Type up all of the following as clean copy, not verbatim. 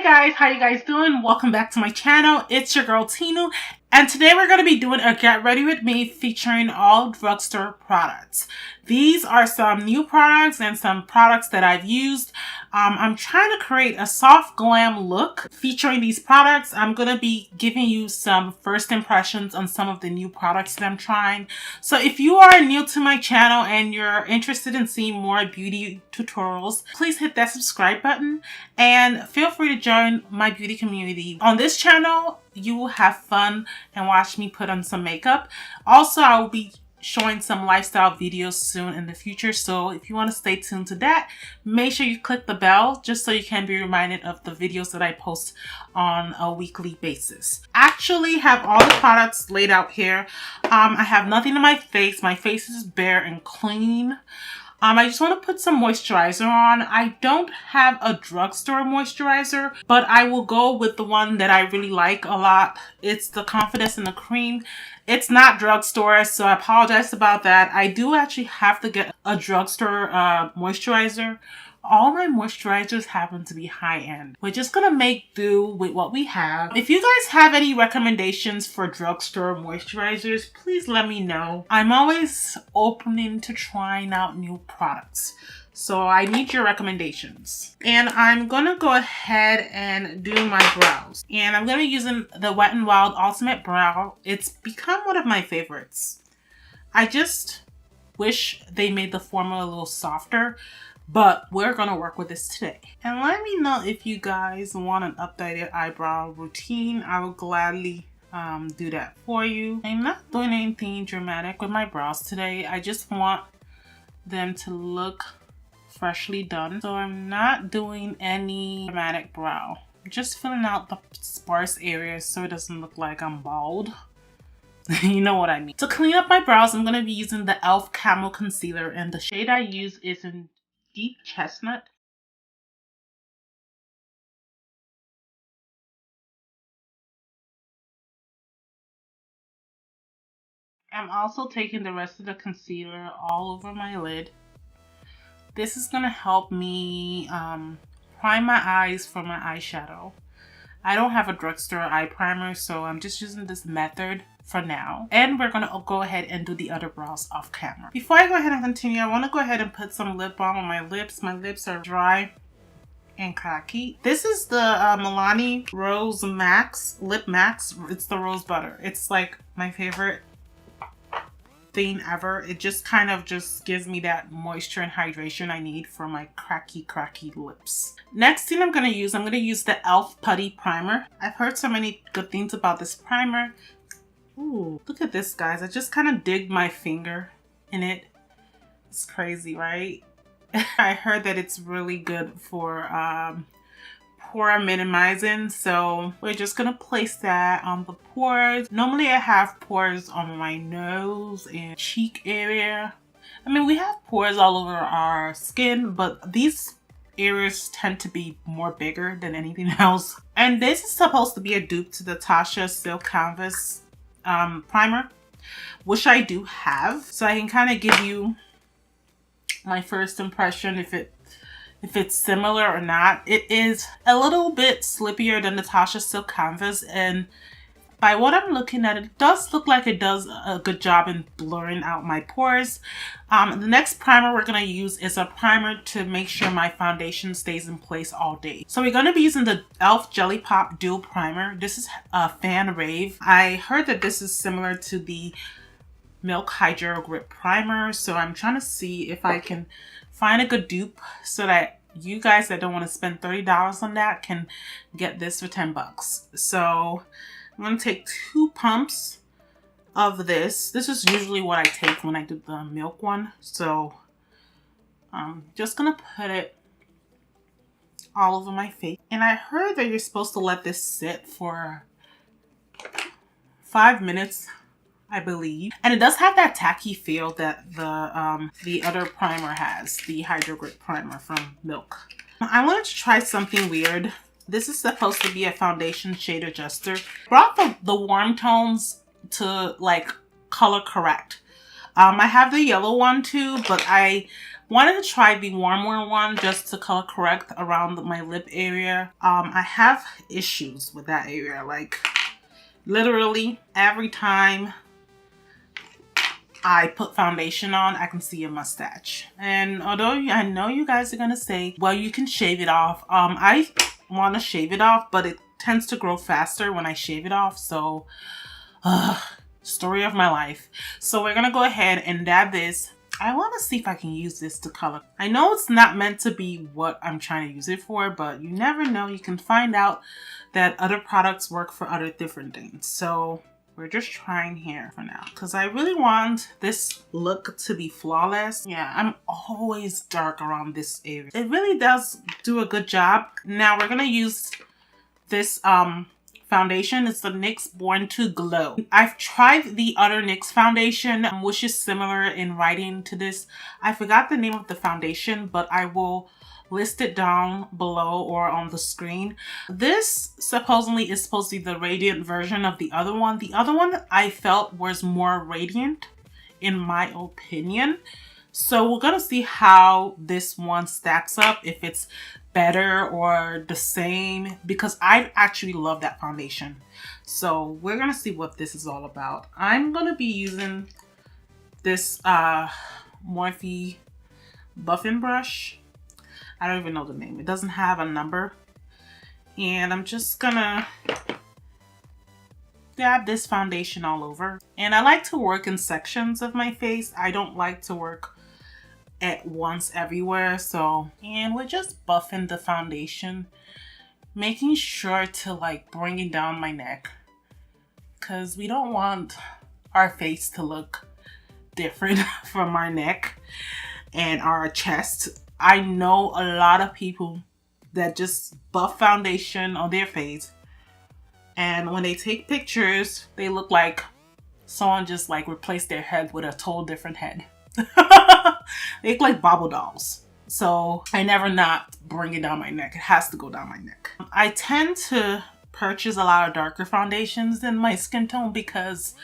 Hey guys, how you guys doing? Welcome back to my channel. It's your girl Tinu, and today we're going to be doing a get ready with me featuring all drugstore products. These are some new products and some products that I've used. I'm trying to create a soft glam look featuring these products. I'm going to be giving you some first impressions on some of the new products that I'm trying. So if you are new to my channel and you're interested in seeing more beauty tutorials, please hit that subscribe button and feel free to join my beauty community. On this channel, you will have fun and watch me put on some makeup. Also, I will be showing some lifestyle videos soon in the future, so if you want to stay tuned to that, make sure you click the bell just so you can be reminded of the videos that I post on a weekly basis. Actually have all the products laid out here. I have nothing on my face. My face is bare and clean. I just want to put some moisturizer on. I don't have a drugstore moisturizer, but I will go with the one that I really like a lot. It's the Confidence in the Cream. It's not drugstore, so I apologize about that. I do actually have to get a drugstore moisturizer. All my moisturizers happen to be high-end. We're just gonna make do with what we have. If you guys have any recommendations for drugstore moisturizers, please let me know. I'm always open to trying out new products, so I need your recommendations. And I'm gonna go ahead and do my brows. And I'm gonna be using the Wet n Wild Ultimate Brow. It's become one of my favorites. I just wish they made the formula a little softer, but we're gonna work with this today. And let me know if you guys want an updated eyebrow routine. I will gladly do that for you. I'm not doing anything dramatic with my brows today. I just want them to look freshly done. So I'm not doing any dramatic brow. I'm just filling out the sparse areas so it doesn't look like I'm bald. You know what I mean. To clean up my brows, I'm gonna be using the e.l.f. Camo Concealer, and the shade I use is in Deep Chestnut. I'm also taking the rest of the concealer all over my lid. This is going to help me prime my eyes for my eyeshadow. I don't have a drugstore eye primer, so I'm just using this method for now. And we're going to go ahead and do the other brows off camera. Before I go ahead and continue, I want to go ahead and put some lip balm on my lips. My lips are dry and cracky. This is the Milani Rose Max Lip Max. It's the rose butter. It's like my favorite thing ever. It just kind of just gives me that moisture and hydration I need for my cracky lips. Next thing I'm going to use the e.l.f. Putty Primer. I've heard so many good things about this primer. Ooh, look at this, guys. I just kind of digged my finger in it. It's crazy, right? I heard that it's really good for pore minimizing, so we're just gonna place that on the pores. Normally I have pores on my nose and cheek area. I mean, we have pores all over our skin, but these areas tend to be more bigger than anything else. And this is supposed to be a dupe to the Tatcha Silk Canvas primer, which I do have, so I can kind of give you my first impression if it's similar or not. It is a little bit slippier than the Tatcha Silk Canvas, and by what I'm looking at, it does look like it does a good job in blurring out my pores. The next primer we're going to use is a primer to make sure my foundation stays in place all day. So we're going to be using the e.l.f. Jelly Pop Dual Primer. This is a fan rave. I heard that this is similar to the Milk Hydro Grip Primer, so I'm trying to see if I can find a good dupe so that you guys that don't want to spend $30 on that can get this for 10 bucks. So I'm going to take 2 pumps of this. This is usually what I take when I do the milk one. So I'm just going to put it all over my face. And I heard that you're supposed to let this sit for 5 minutes, I believe. And it does have that tacky feel that the other primer has, the Hydro Grip Primer from Milk. I wanted to try something weird. This is supposed to be a foundation shade adjuster. Brought the warm tones to like color correct. I have the yellow one too, but I Wanted to try the warmer one just to color correct around my lip area. I have issues with that area. Like literally every time I put foundation on, I can see a mustache. And although I know you guys are gonna say, well, you can shave it off. I want to shave it off, but it tends to grow faster when I shave it off. So, story of my life. So we're gonna go ahead and dab this. I want to see if I can use this to color. I know it's not meant to be what I'm trying to use it for, but you never know. You can find out that other products work for other different things. So we're just trying here for now because I really want this look to be flawless. Yeah, I'm always dark around this area. It really does do a good job. Now we're gonna use this foundation. It's the NYX Born to Glow. I've tried the other NYX foundation, which is similar in writing to this. I forgot the name of the foundation, but I will list it down below or on the screen. This supposedly is supposed to be the radiant version of the other one. The other one I felt was more radiant in my opinion. So we're gonna see how this one stacks up, if it's better or the same, because I actually love that foundation. So we're gonna see what this is all about. I'm gonna be using this Morphe buffing brush. I don't even know the name. It doesn't have a number. And I'm just gonna dab this foundation all over. And I like to work in sections of my face. I don't like to work at once everywhere. So, and we're just buffing the foundation, making sure to like bring it down my neck, because we don't want our face to look different from our neck and our chest. I know a lot of people that just buff foundation on their face, and when they take pictures, they look like someone just like replaced their head with a total different head. They look like bobble dolls. So I never not bring it down my neck. It has to go down my neck. I tend to purchase a lot of darker foundations than my skin tone because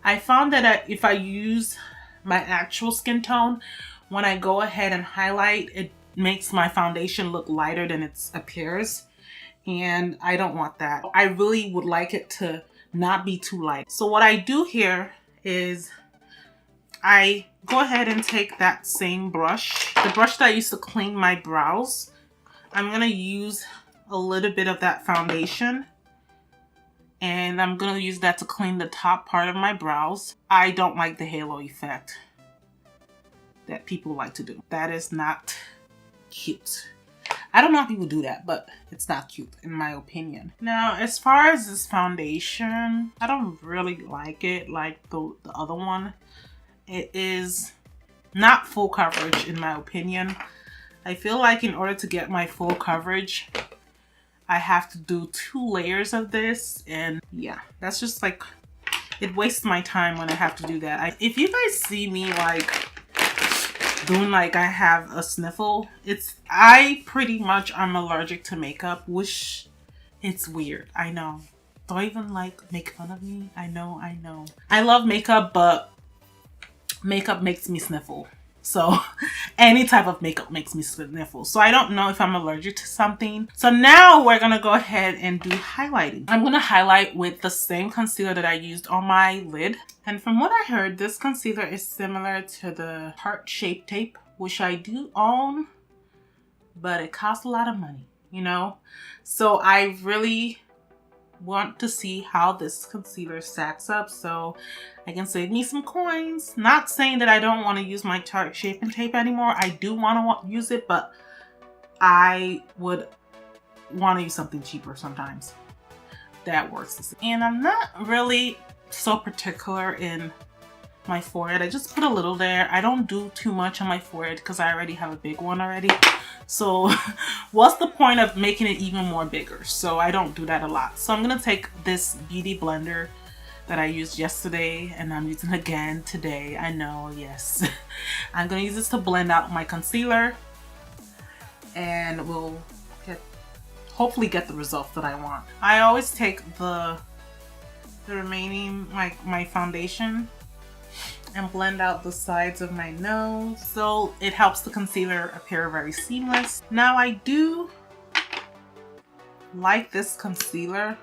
I found that if I use my actual skin tone, when I go ahead and highlight, it makes my foundation look lighter than it appears. And I don't want that. I really would like it to not be too light. So what I do here is I go ahead and take that same brush, the brush that I used to clean my brows. I'm gonna use a little bit of that foundation, and I'm gonna use that to clean the top part of my brows. I don't like the halo effect that people like to do. That is not cute. I don't know how people do that, but it's not cute in my opinion. Now, as far as this foundation, I don't really like it like the other one. It is not full coverage in my opinion. I feel like in order to get my full coverage, I have to do 2 layers of this, and yeah, that's just like, it wastes my time when I have to do that. If you guys see me like doing like I have a sniffle, I pretty much am allergic to makeup, which it's weird. I know. Don't even like make fun of me. I know. I love makeup, but makeup makes me sniffle. So any type of makeup makes me sniffle. So I don't know if I'm allergic to something. So now we're gonna go ahead and do highlighting. I'm gonna highlight with the same concealer that I used on my lid. And from what I heard, this concealer is similar to the heart shape tape, which I do own, but it costs a lot of money, you know? So I really want to see how this concealer stacks up so I can save me some coins. Not saying that I don't want to use my Tarte shaping tape anymore. I do want to use it, but I would want to use something cheaper sometimes that works. And I'm not really so particular in my forehead. I just put a little there. I don't do too much on my forehead because I already have a big one already. So what's the point of making it even more bigger? So I don't do that a lot. So I'm gonna take this beauty blender that I used yesterday and I'm using again today. I know, yes. I'm gonna use this to blend out my concealer, and we'll hopefully get the results that I want. I always take the remaining, like my foundation, and blend out the sides of my nose. So it helps the concealer appear very seamless. Now I do like this concealer.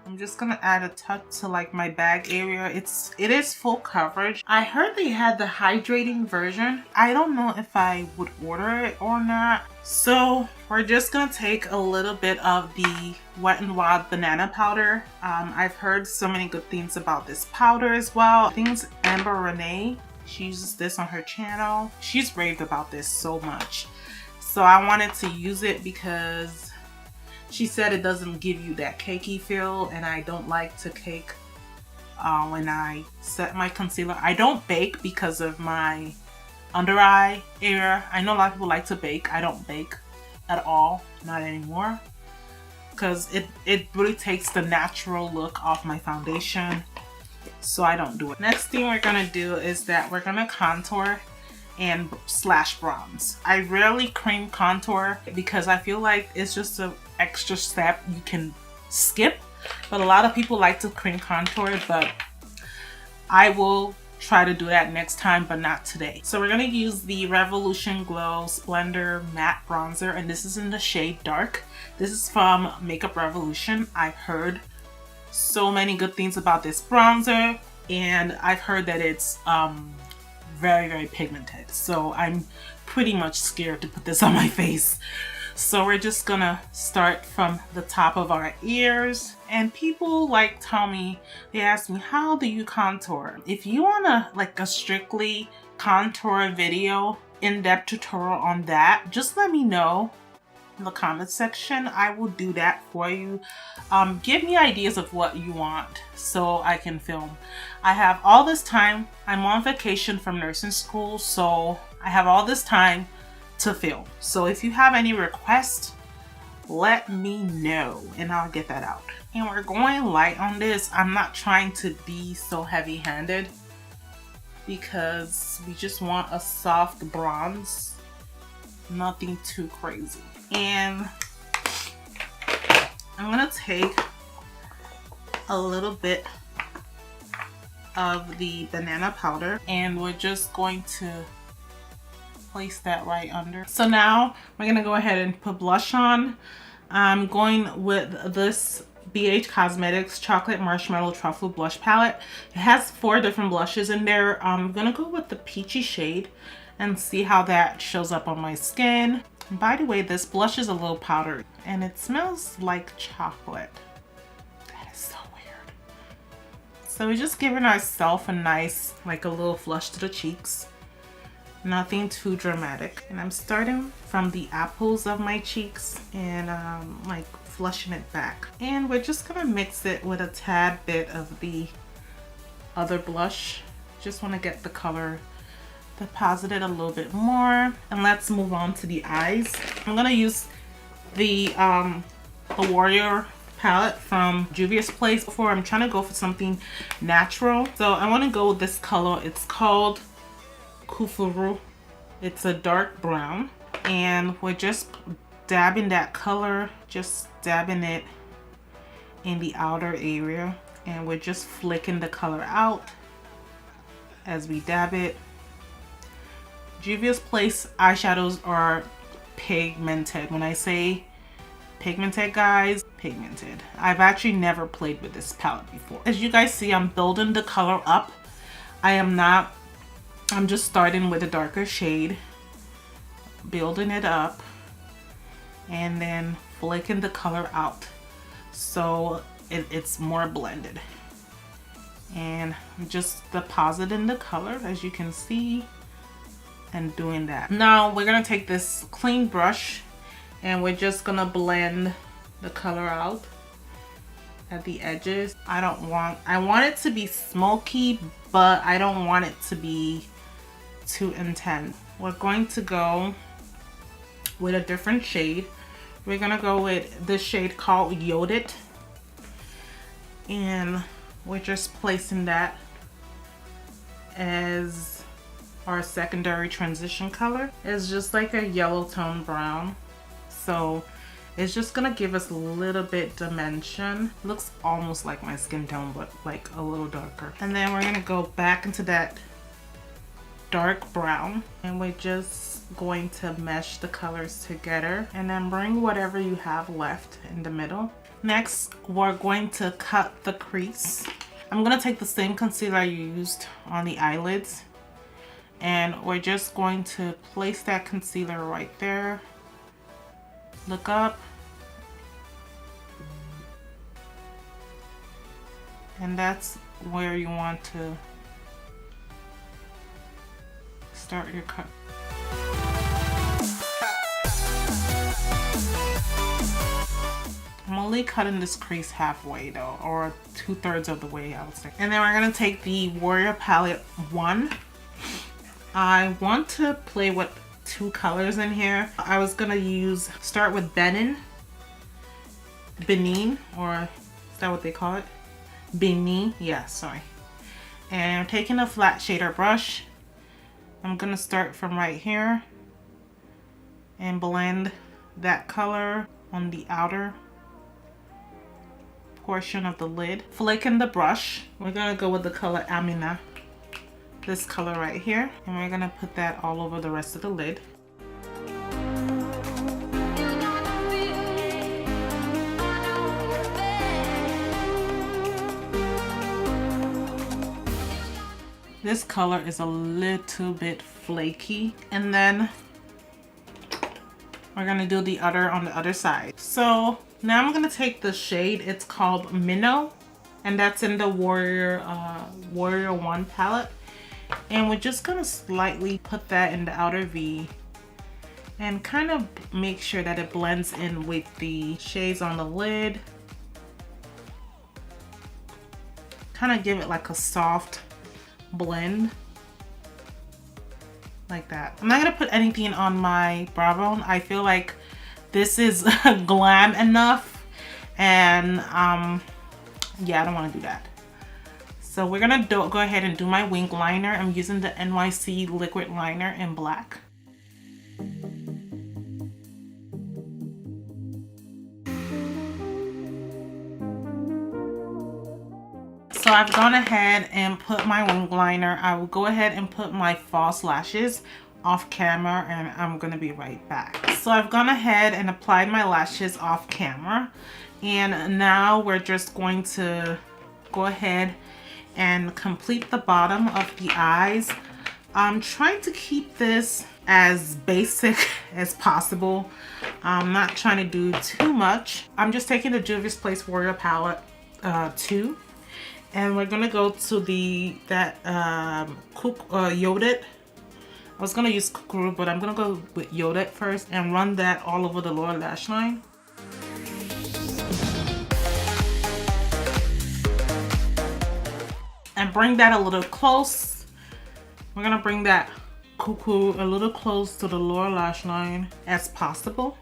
I'm just gonna add a touch to like my bag area. It is full coverage. I heard they had the hydrating version. I don't know if I would order it or not. So we're just gonna take a little bit of the Wet n Wild banana powder. I've heard so many good things about this powder as well. I think it's Amber Renee. She uses this on her channel. She's raved about this so much. So I wanted to use it because she said it doesn't give you that cakey feel, and I don't like to cake when I set my concealer. I don't bake because of my under eye area. I know a lot of people like to bake. I don't bake at all, not anymore, because it really takes the natural look off my foundation, so I don't do it. Next thing we're gonna do is that we're gonna contour and slash bronze. I rarely cream contour because I feel like it's just an extra step you can skip, but a lot of people like to cream contour, but I will try to do that next time, but not today. So we're gonna use the Revolution Glow Splendor Matte Bronzer, and this is in the shade Dark. This is from Makeup Revolution. I've heard so many good things about this bronzer, and I've heard that it's very, very pigmented. So I'm pretty much scared to put this on my face. So we're just gonna start from the top of our ears. And people like tell me, they ask me, how do you contour? If you want like a strictly contour video, in-depth tutorial on that, just let me know in the comment section. I will do that for you. Give me ideas of what you want so I can film. I have all this time. I'm on vacation from nursing school, so I have all this time to film. So if you have any requests, let me know and I'll get that out. And we're going light on this. I'm not trying to be so heavy-handed because we just want a soft bronze, nothing too crazy. And I'm gonna take a little bit of the banana powder and we're just going to place that right under. So now we're gonna go ahead and put blush on. I'm going with this BH Cosmetics Chocolate Marshmallow Truffle Blush Palette. It has 4 different blushes in there. I'm gonna go with the peachy shade and see how that shows up on my skin. And by the way, this blush is a little powdered and it smells like chocolate. That is so weird. So we're just giving ourselves a nice, like a little flush to the cheeks. Nothing too dramatic. And I'm starting from the apples of my cheeks and like flushing it back. And we're just gonna mix it with a tad bit of the other blush. Just wanna get the color deposited a little bit more. And let's move on to the eyes. I'm gonna use the Warrior palette from Juvia's Place. Before, I'm trying to go for something natural. So I wanna go with this color. It's called Kufuru. It's a dark brown, and we're just dabbing that color, just dabbing it in the outer area, and we're just flicking the color out as we dab it. Juvia's Place eyeshadows are pigmented. When I say pigmented, guys, pigmented. I've actually never played with this palette before. As you guys see, I'm building the color up. I'm just starting with a darker shade, building it up, and then flicking the color out so it's more blended. And I'm just depositing the color, as you can see, and doing that. Now we're gonna take this clean brush and we're just gonna blend the color out at the edges. I want it to be smoky, but I don't want it to be too intense. We're going to go with a different shade. We're gonna go with this shade called Yodit, and we're just placing that as our secondary transition color. It's just like a yellow tone brown, so it's just gonna give us a little bit dimension. Looks almost like my skin tone, but like a little darker. And then we're gonna go back into that dark brown, and we're just going to mesh the colors together and then bring whatever you have left in the middle. Next, we're going to cut the crease. I'm gonna take the same concealer I used on the eyelids, and we're just going to place that concealer right there. Look up. And that's where you want to start your cut. I'm only cutting this crease halfway though, or 2/3 of the way, I would say. And then we're gonna take the Warrior Palette 1. I want to play with 2 colors in here. I was gonna start with Benin, or is that what they call it? Benin, yeah, sorry. And I'm taking a flat shader brush. I'm gonna start from right here and blend that color on the outer portion of the lid. Flicking the brush, we're gonna go with the color Amina, this color right here, and we're gonna put that all over the rest of the lid. This color is a little bit flaky, and then we're gonna do the other on the other side. So now I'm gonna take the shade, it's called Minnow, and that's in the Warrior 1 palette, and we're just gonna slightly put that in the outer V and kind of make sure that it blends in with the shades on the lid. Kind of give it like a soft blend like that. I'm not gonna put anything on my brow bone. I feel like this is glam enough, and yeah, I don't want to do that. So we're gonna go ahead and do my wing liner. I'm using the NYC Liquid Liner in black. So I've gone ahead and put my wing liner. I will go ahead and put my false lashes off camera, and I'm gonna be right back. So I've gone ahead and applied my lashes off camera, and now we're just going to go ahead and complete the bottom of the eyes. I'm trying to keep this as basic as possible. I'm not trying to do too much. I'm just taking the Juvia's Place Warrior Palette 2. And we're gonna go to Yodit. I was gonna use Kukuru, but I'm gonna go with Yodit first and run that all over the lower lash line. And bring that a little close. We're gonna bring that Kukuru a little close to the lower lash line as possible.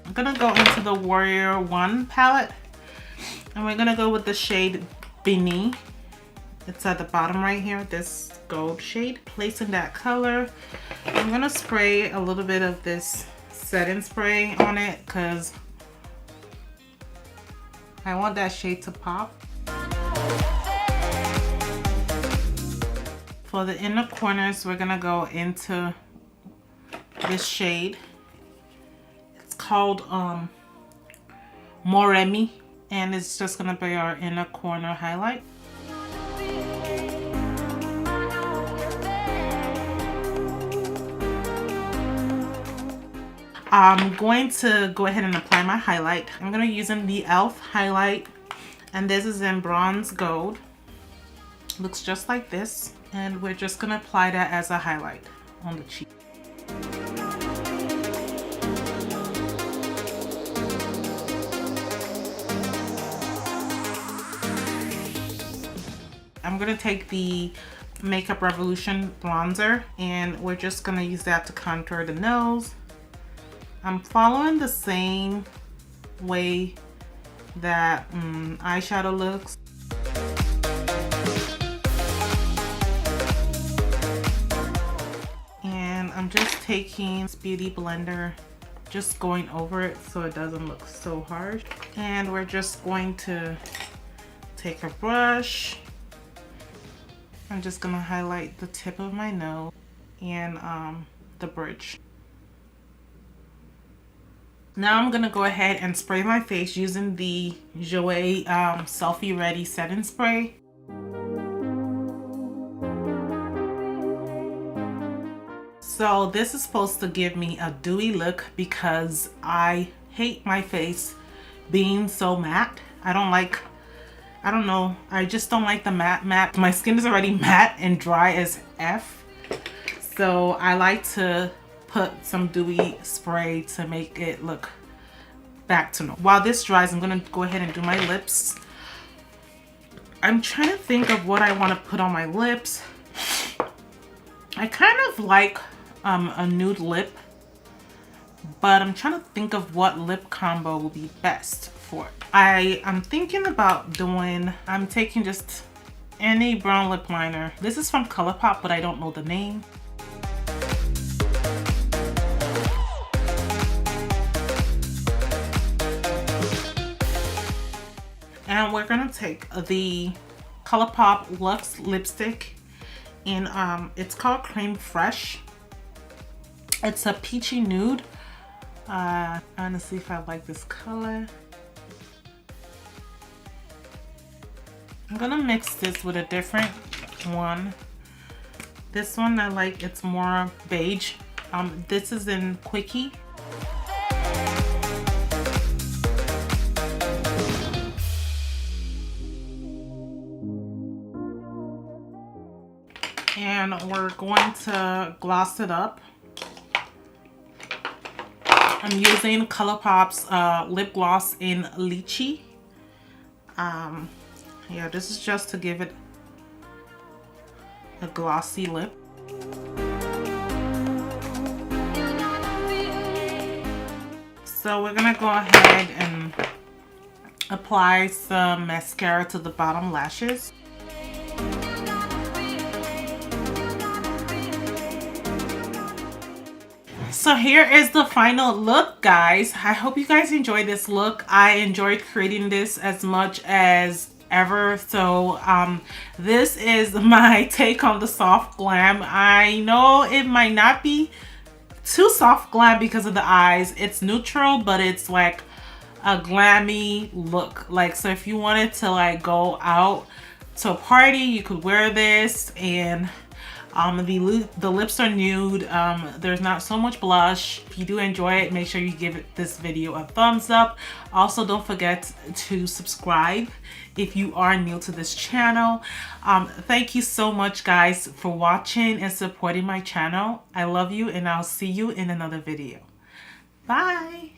I'm gonna go into the Warrior 1 palette, and we're gonna go with the shade Beneath. It's at the bottom right here, this gold shade. Placing that color, I'm gonna spray a little bit of this setting spray on it because I want that shade to pop. For the inner corners, we're gonna go into this shade. Called Moremi, and it's just gonna be our inner corner highlight. I'm going to go ahead and apply my highlight. I'm gonna use the e.l.f. highlight, and this is in bronze gold. Looks just like this, and we're just gonna apply that as a highlight on the cheek. I'm gonna take the Makeup Revolution bronzer, and we're just gonna use that to contour the nose. I'm following the same way that eyeshadow looks. And I'm just taking this beauty blender just going over it so it doesn't look so harsh. And we're just going to take a brush. I'm just gonna highlight the tip of my nose and the bridge. Now I'm gonna go ahead and spray my face using the JOAH Selfie Ready Setting Spray. So this is supposed to give me a dewy look because I hate my face being so matte. I don't know, I just don't like the matte. My skin is already matte and dry as F. So I like to put some dewy spray to make it look back to normal. While this dries, I'm gonna go ahead and do my lips. I'm trying to think of what I want to put on my lips. I kind of like a nude lip, but I'm trying to think of what lip combo will be best for it. I'm thinking about doing, I'm taking just any brown lip liner. This is from Colourpop, but I don't know the name. And we're gonna take the Colourpop Luxe lipstick, and it's called Creme Fresh. It's a peachy nude. I'm gonna see if I like this color. I'm gonna mix this with a different one. This one I like, it's more beige. This is in Quickie. And we're going to gloss it up. I'm using Colourpop's lip gloss in Lychee. Yeah, this is just to give it a glossy lip. So we're gonna go ahead and apply some mascara to the bottom lashes. So here is the final look, guys. I hope you guys enjoyed this look. I enjoyed creating this as much as ever. So this is my take on the soft glam. I know it might not be too soft glam because of the eyes. It's neutral, but it's like a glammy look. Like, so if you wanted to like go out to a party, you could wear this. And the lips are nude. There's not so much blush. If you do enjoy it, make sure you give this video a thumbs up. Also, don't forget to subscribe if you are new to this channel. Thank you so much, guys, for watching and supporting my channel. I love you, and I'll see you in another video. Bye.